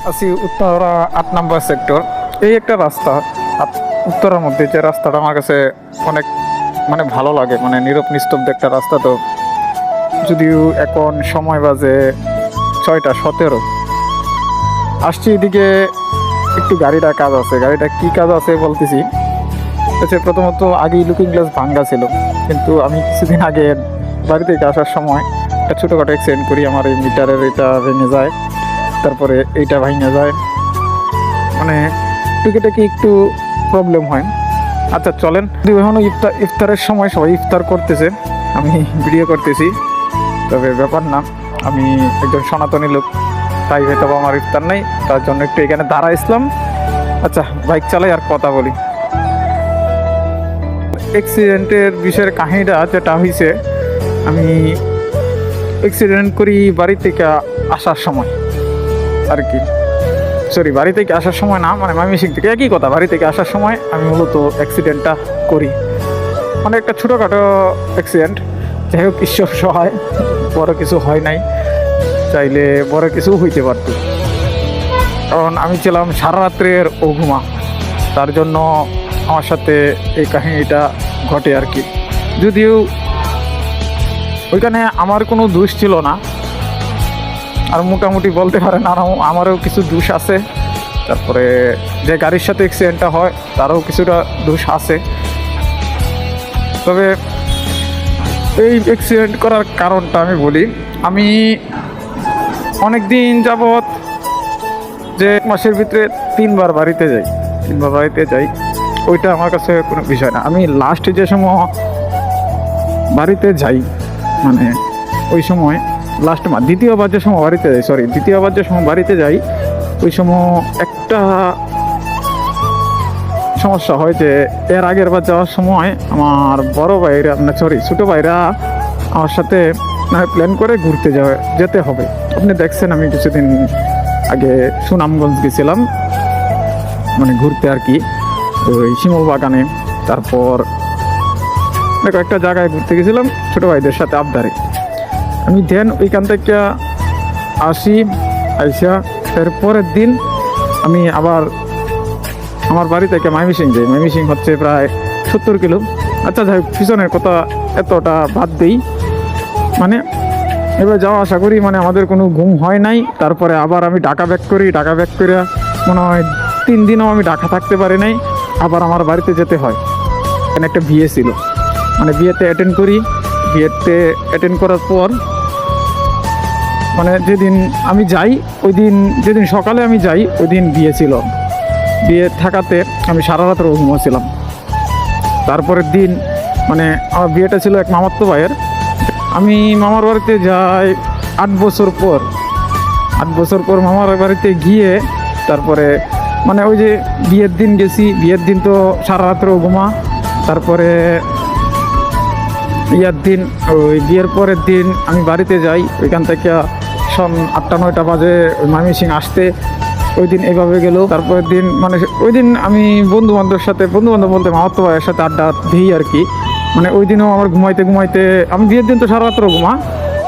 আছি উত্তরা ৮ নম্বর সেক্টর। এই একটা রাস্তা উত্তরার মধ্যে, যে রাস্তাটা আমার কাছে অনেক ভালো লাগে, নীরব নিস্তব্ধ একটা রাস্তা। তো যদিও এখন সময় বাজে ৬টা ১৭, আসছি এদিকে একটু গাড়িটা কাজ আছে। গাড়িটা কি কাজ আছে বলতেছি। প্রথমত আগেই লুকিং গ্লাস ভাঙ্গা ছিল, কিন্তু আমি কিছুদিন আগে বাড়ি থেকে আসার সময় একটা ছোটোখাটো অ্যাক্সিডেন্ট করি। আমার এই মিটারের এটা ভেঙে যায়, তারপরে এইটা ভেঙে যায়, টুকিটাকি একটু প্রবলেম হয়। আচ্ছা চলেন, এখনও ইফতারের সময়, সবাই ইফতার করতেছে, আমি ভিডিও করতেছি। তবে ব্যাপার না, আমি একজন সনাতনী লোক, তাই হয়তো আমার ইফতার নেই, তার জন্য একটু এখানে দাঁড়াইছিলাম। আচ্ছা বাইক চালাই আর কথা বলি। অ্যাক্সিডেন্টের বিষয়ের কাহিনীটা যেটা হয়েছে, আমি অ্যাক্সিডেন্ট করি বাড়ি থেকে আসার সময় আর কি। সরি, বাড়ি থেকে আসার সময় না, ময়মনসিংহ থেকে, একই কথা। বাড়ি থেকে আসার সময় আমি মূলত অ্যাক্সিডেন্টটা করি, একটা ছোটোখাটো অ্যাক্সিডেন্ট। যাই হোক, ঈশ্বর সহায়, বড় কিছু হয় নাই, চাইলে বড় কিছু হইতে পারত। কারণ আমি ছিলাম সারা রাত্রের অঘুমা, তার জন্য আমার সাথে এই কাহিনীটা ঘটে আর কি। যদিও ওইখানে আমার কোনো দোষ ছিল না, আর মোটামুটি বলতে পারেন আমারও কিছু দোষ আছে। তারপরে যে গাড়ির সাথে অ্যাক্সিডেন্টটা হয় তারও কিছুটা দোষ আছে। তবে এই অ্যাক্সিডেন্ট করার কারণটা আমি বলি। আমি অনেক দিন যাবৎ যে মাসের ভিতরে 3বার বাড়িতে যাই, ওইটা আমার কাছে কোনো বিষয় না। আমি লাস্টে যে সময় বাড়িতে যাই, ওই সময় দ্বিতীয়বার যে সময় বাড়িতে যাই, ওই সময় একটা সমস্যা হয় যে এর আগের বার যাওয়ার সময় আমার বড় ভাইরা ছোটো ভাইরা আমার সাথে প্ল্যান করে ঘুরতে যেতে হবে। আপনি দেখছেন আমি কিছুদিন আগে সুনামগঞ্জ গেছিলাম ঘুরতে আর কি, ওই শিমুল বাগানে। তারপর কয়েকটা জায়গায় ঘুরতে গেছিলাম ছোটো ভাইদের সাথে আবদারে। আমি ওইখান থেকে আইসা এর পরের দিন আমি আবার আমার বাড়ি থেকে ময়মনসিংহ যাই। ময়মনসিংহ হচ্ছে প্রায় 70 কিলো। আচ্ছা যাই হোক, পিছনের কথা এতটা বাদ দিই। এবার যাওয়া আসা করি, আমাদের কোনো ঘুম হয় নাই। তারপরে আবার আমি ঢাকা ব্যাক করে মনে হয় 3 দিনও আমি ঢাকা থাকতে পারি নাই। আবার আমার বাড়িতে যেতে হয়। এখানে একটা বিয়ে ছিল, বিয়েতে অ্যাটেন্ড করি। বিয়েতে অ্যাটেন্ড করার পর যেদিন আমি যাই, যেদিন সকালে আমি যাই, ওই দিন বিয়ে ছিল। বিয়ে থাকাতে আমি সারা রাত ঘুমাচ্ছিলাম। তারপরের দিন আমার বিয়েটা ছিল এক মামাতো ভাইয়ের। আমি মামার বাড়িতে যাই 8 বছর পর। 8 বছর পর মামার বাড়িতে গিয়ে তারপরে ওই যে বিয়ের দিন গেছি, বিয়ের দিন তো সারা রাত্র ঘুমা। তারপরে বিয়ের পরের দিন আমি বাড়িতে যাই। ওইখান থেকে সন 8টা 9টা বাজে ময়মনসিংহ আসতে। ওই দিন এইভাবে গেল। তারপরের দিন ওই দিন আমি বন্ধু বান্ধব বলতে মামাতো ভাইয়ের সাথে আড্ডা দিই আর কি। ওই দিনও আমার ঘুমাইতে আমি বিয়ের দিন তো সারা রাত্র ঘুমা,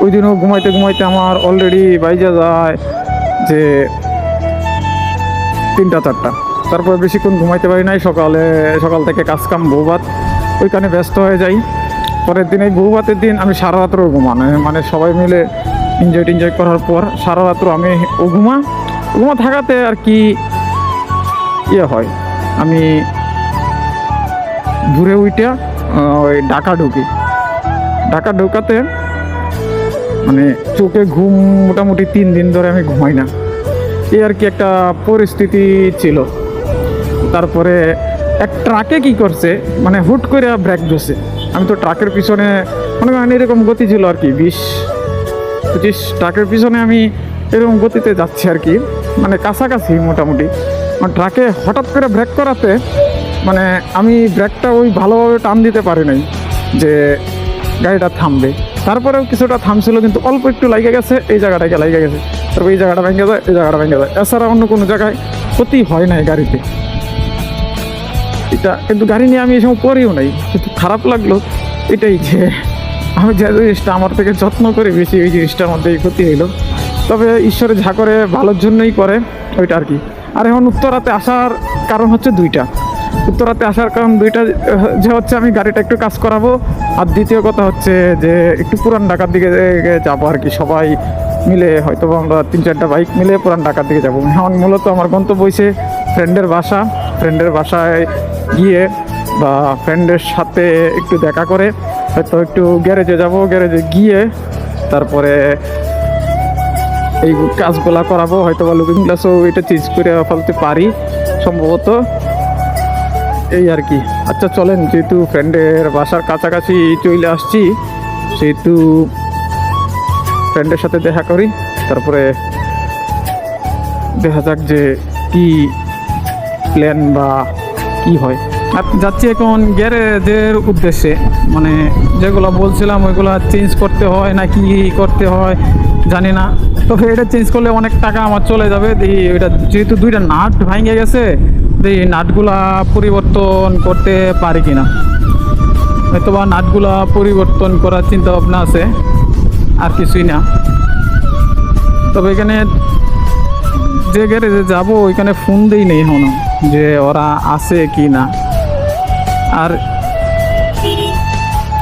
ওই দিনও ঘুমাইতে আমার অলরেডি বাইজা যায় যে 3টা 4টা। তারপরে বেশিক্ষণ ঘুমাইতে পারি নাই। সকাল থেকে কাজকাম বউভাত ওইখানে ব্যস্ত হয়ে যাই। পরের দিন এই বউভাতের দিন আমি সারা রাত্র ঘুমা, সবাই মিলে এনজয় করার পর সারা রাত্র আমি ঘুমা থাকাতে আর কি হয়, আমি ঘুরে উইটা ওই ঢাকা ঢোকাতে চোখে ঘুম মোটামুটি 3 দিন ধরে আমি ঘুমাই না। এই আর কি একটা পরিস্থিতি ছিল। তারপরে এক ট্রাকে কি করছে, হুট করে ব্রেক ধরছে। আমি তো ট্রাকের পিছনে এরকম গতি ছিল আর কি, 20-25 ট্রাকের পিছনে আমি এরকম গতিতে যাচ্ছি আর কি, কাছাকাছি মোটামুটি। ট্রাকে হঠাৎ করে ব্রেক করাতে আমি ব্রেকটা ওই ভালোভাবে টান দিতে পারি নাই যে গাড়িটা থামবে। তারপরেও কিছুটা থামছিল, কিন্তু অল্প একটু লাগে গেছে, এই জায়গাটাকে লাগে গেছে। তারপর এই জায়গাটা ভেঙে যায়, এছাড়া অন্য কোনো জায়গায় ক্ষতি হয় নাই গাড়িতে। এটা কিন্তু গাড়ি নিয়ে আমি এই সময় পড়িও নাই। কিন্তু খারাপ লাগলো এটাই যে আমি যে জিনিসটা আমার থেকে যত্ন করে বেশি, ওই জিনিসটার মধ্যেই ক্ষতি হইলো। তবে ঈশ্বরে যা করে ভালোর জন্যই করে, ওইটা আর কি। আর এখন উত্তরাতে আসার কারণ হচ্ছে দুইটা। উত্তরাতে আসার কারণ দুইটা, যে হচ্ছে আমি গাড়িটা একটু কাজ করাবো, আর দ্বিতীয় কথা হচ্ছে যে একটু পুরান ঢাকার দিকে যাবো আর কি। সবাই মিলে হয়তো আমরা 3-4টা বাইক মিলে পুরান ঢাকার দিকে যাবো। এখন মূলত আমার গন্তব্য হয়েছে ফ্রেন্ডের বাসা। ফ্রেন্ডের বাসায় গিয়ে বা ফ্রেন্ডের সাথে একটু দেখা করে হয়তো একটু গ্যারেজে যাব, গ্যারেজে গিয়ে তারপরে এই কাজগুলা করাবো। হয়তো বা লুকিং গ্লাসও এটা চেঞ্জ করে ফেলতে পারি সম্ভবত, এই আর কি। আচ্ছা চলেন, যেহেতু ফ্রেন্ডের বাসার কাছাকাছি চলে আসছি, সেহেতু ফ্রেন্ডের সাথে দেখা করি, তারপরে দেখা যাক যে কি প্ল্যান বা কি হয়। আর যাচ্ছি এখন গ্যারেজের উদ্দেশ্যে, মানে যেগুলো বলছিলাম ওইগুলো চেঞ্জ করতে হয় না কি করতে হয় জানি না। তো এটা চেঞ্জ করলে অনেক টাকা আমার চলে যাবে। এটা যেহেতু 2টা নাট ভাঙে গেছে, এই নাটগুলা পরিবর্তন করতে পারি কিনা, হয়তো বা নাটগুলা পরিবর্তন করার চিন্তা ভাবনা আছে, আর কিছুই না। তবে এখানে যে গ্যারেজে যাবো ওইখানে ফোন দিই নেই এখনো যে ওরা আছে কি না। আর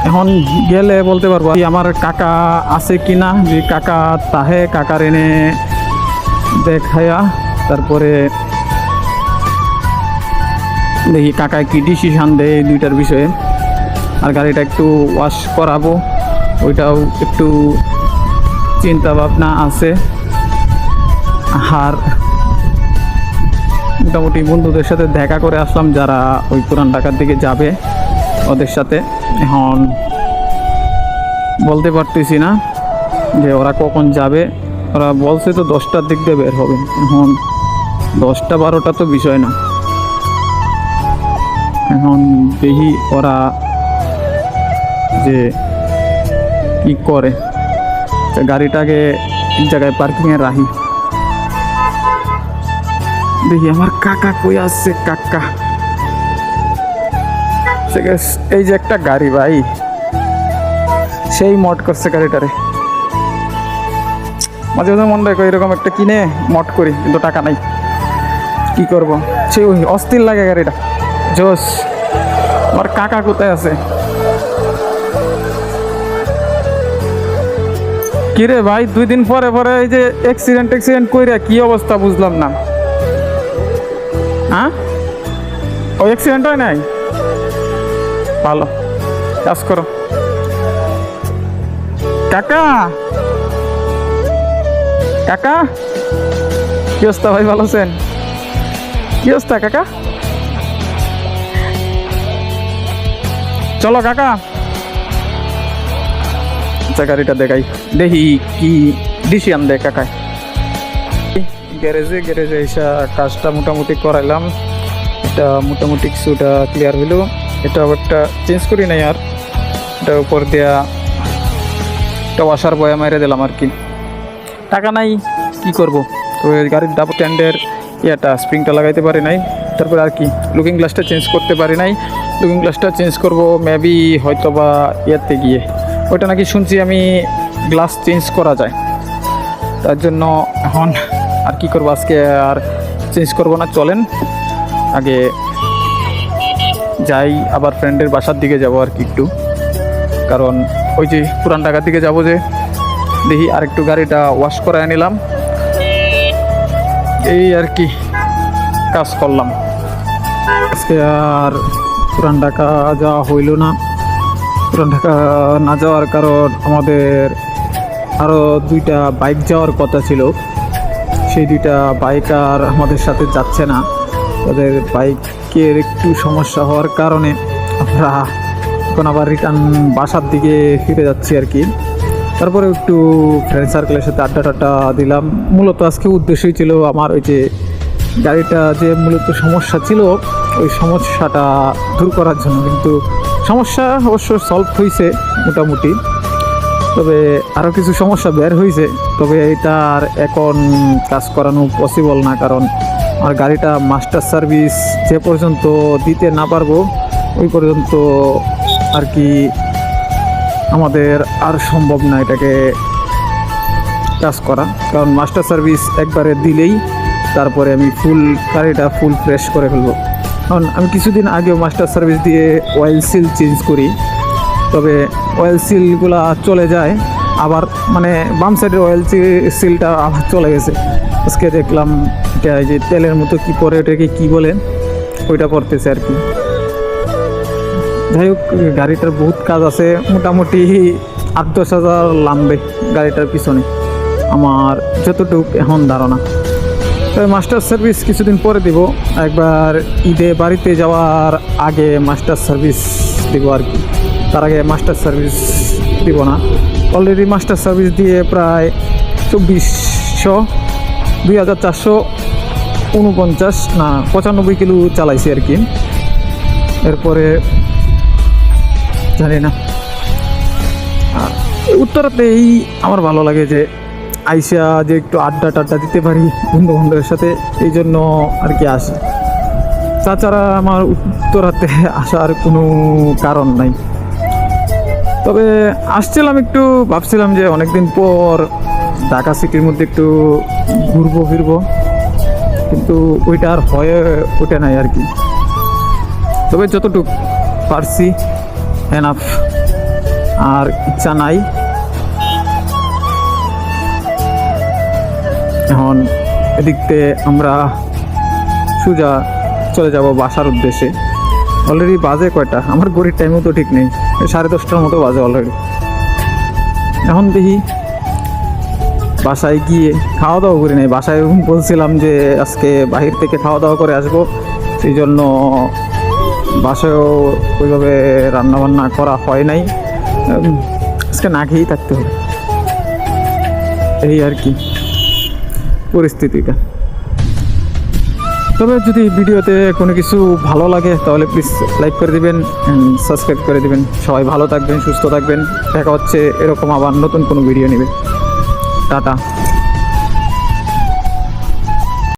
এখন গেলে বলতে পারবো আমার কাকা আছে কি না, যে কাকা তাহে কাকার এনে দেখায়া তারপরে দেখি কাকা কি ডিসিশন দেয় এই দুইটার বিষয়ে। আর গাড়িটা একটু ওয়াশ করাবো, ওইটাও একটু চিন্তা ভাবনা আছে। আর মোটামুটি বন্ধুদের সাথে দেখা করে আসলাম যারা ওই পুরান ঢাকার দিকে যাবে, ওদের সাথে এখন বলতে পারতেছি না যে ওরা কখন যাবে। ওরা বলছে তো 10টার দিক দিয়ে বের হবে, এখন 10টা-12টা তো বিষয় না। এখন দেখি ওরা যে কি করে। গাড়িটাকে এক জায়গায় পার্কিংয়ে রাখি, দেখি আমার কাকা কই আছে। কাকা এই যে একটা গাড়ি ভাই, সেই মড করছে গাড়িটারে। মাঝে মাঝে মনে হয় এরকম একটা কিনে মড করি, কিন্তু টাকা নাই, কি করব। সেই অস্থির লাগে গাড়িটা, জোস। আমার কাকা কোথায় আছে? কিরে ভাই, 2 দিন পরে পরে এই যে অ্যাক্সিডেন্ট কইরা কি অবস্থা বুঝলাম না। হ্যাঁ, ওই অ্যাক্সিডেন্ট হয় নাই? ভালো কাজ করো। কাকা কাকা কি অবস্থা ভাই, ভালো আছেন? কি অবস্থা কাকা? চলো কাকা, আচ্ছা গাড়িটা দেখাই, দেখি কি ডিসিশন দেয় কাকায়। গ্যারেজে এসে কাজটা মোটামুটি করাইলাম, এটা মোটামুটি কিছুটা ক্লিয়ার হইলো। এটা একটা চেঞ্জ করি নাই, আর এটা উপর দেওয়া একটা ওয়াশার বয়া মেরে দিলাম আর কি। টাকা নাই, কি করব। তো গাড়ির ডাবল স্ট্যান্ডের ইয়েটা স্প্রিংটা লাগাইতে পারি নাই, তারপরে আর কি লুকিং গ্লাসটা চেঞ্জ করতে পারি নাই। লুকিং গ্লাসটা চেঞ্জ করব মেবি হয়তো বা ইয়েতে গিয়ে, ওইটা নাকি শুনছি আমি গ্লাস চেঞ্জ করা যায়। তার জন্য এখন আর কি করবো, আজকে আর চেঞ্জ করব না। চলেন আগে যাই, আবার ফ্রেন্ডের বাসার দিকে যাব আর কি একটু, কারণ ওই যে পুরান ঢাকার দিকে যাব, যে দেখি আর একটু গাড়িটা ওয়াশ করে নিলাম, এই আর কি কাজ করলাম। আজকে আর পুরান ঢাকা যাওয়া হইল না। পুরান ঢাকা না যাওয়ার কারণ আমাদের আরও 2টা বাইক যাওয়ার কথা ছিল, সেই 2টা বাইক আর আমাদের সাথে যাচ্ছে না। তাদের বাইকের একটু সমস্যা হওয়ার কারণে আমরা এখন আবার রিটার্ন বাসার দিকে ফিরে যাচ্ছি আর কি। তারপরে একটু ফ্রেন্ড সার্কেলের সাথে আড্ডা দিলাম। মূলত আজকে উদ্দেশ্যই ছিল আমার ওই যে গাড়িটা যে মূলত সমস্যা ছিল, ওই সমস্যাটা দূর করার জন্য। কিন্তু সমস্যা অবশ্য সলভ হয়েছে মোটামুটি, তবে আরও কিছু সমস্যা বের হয়েছে। তবে এটা আর এখন কাজ করানো পসিবল না, কারণ আমার গাড়িটা মাস্টার সার্ভিস যে পর্যন্ত দিতে না পারবো ওই পর্যন্ত আর কি আমাদের আর সম্ভব না এটাকে কাজ করা, কারণ মাস্টার সার্ভিস একবারে দিলেই তারপরে আমি গাড়িটা ফুল ফ্রেশ করে ফেলবো। কারণ আমি কিছুদিন আগেও মাস্টার সার্ভিস দিয়ে অয়েল সিল চেঞ্জ করি, তবে অয়েল সিলগুলা চলে যায় আবার, মানে বাম সাইডের অয়েল সিলটা আবার চলে গেছে। আজকে দেখলাম এটা যে তেলের মতো কি পরে, ওটাকে কি বলে, ওইটা পড়তেছে আর কি। যাই হোক, গাড়িটার বহুত কাজ আছে, মোটামুটি 8-10 হাজার লাগবে গাড়িটার পিছনে আমার যতটুকু এখন ধারণা। তবে মাস্টার সার্ভিস কিছুদিন পরে দিব, একবার ঈদে বাড়িতে যাওয়ার আগে মাস্টার সার্ভিস দিব আর কি। তার আগে মাস্টার সার্ভিস দিব না। অলরেডি মাস্টার সার্ভিস দিয়ে প্রায় 2449 কিলো চালাইছি আর কি। এরপরে জানি না, উত্তরাতেই আমার ভালো লাগে যে আইসা যে একটু আড্ডা দিতে পারি বন্ধু বান্ধবের সাথে, এই জন্য আর কি আসি। তাছাড়া আমার উত্তরাতে আসার কোনো কারণ নাই। তবে আসছিলাম, একটু ভাবছিলাম যে অনেকদিন পর ঢাকা সিটির মধ্যে একটু ঘুরবো ফিরবো, কিন্তু ওইটা আর হয়ে ওঠে নাই আর কি। তবে যতটুকু পারছি এনাফ, আর ইচ্ছা নাই। এখন এদিকতে আমরা সোজা চলে যাব বাসার উদ্দেশ্যে। অলরেডি বাজে কয়টা, আমার ঘড়ির টাইমও তো ঠিক নেই, 10:30টার মতো বাজে অলরেডি। এখন দেখি বাসায় গিয়ে খাওয়া দাওয়া করি নাই। বাসায় বলছিলাম যে আজকে বাহির থেকে খাওয়া দাওয়া করে আসবো, সেই জন্য বাসায়ও ওইভাবে রান্নাবান্না করা হয় নাই। আজকে না খেয়েই থাকতে হবে, এই আর কি পরিস্থিতিটা। তবে যদি ভিডিওতে কোনো কিছু ভালো লাগে তাহলে প্লিজ লাইক করে দিবেন, সাবস্ক্রাইব করে দিবেন। সবাই ভালো থাকবেন, সুস্থ থাকবেন। দেখা হচ্ছে এরকম আবার নতুন কোনো ভিডিও নেবে। টাটা।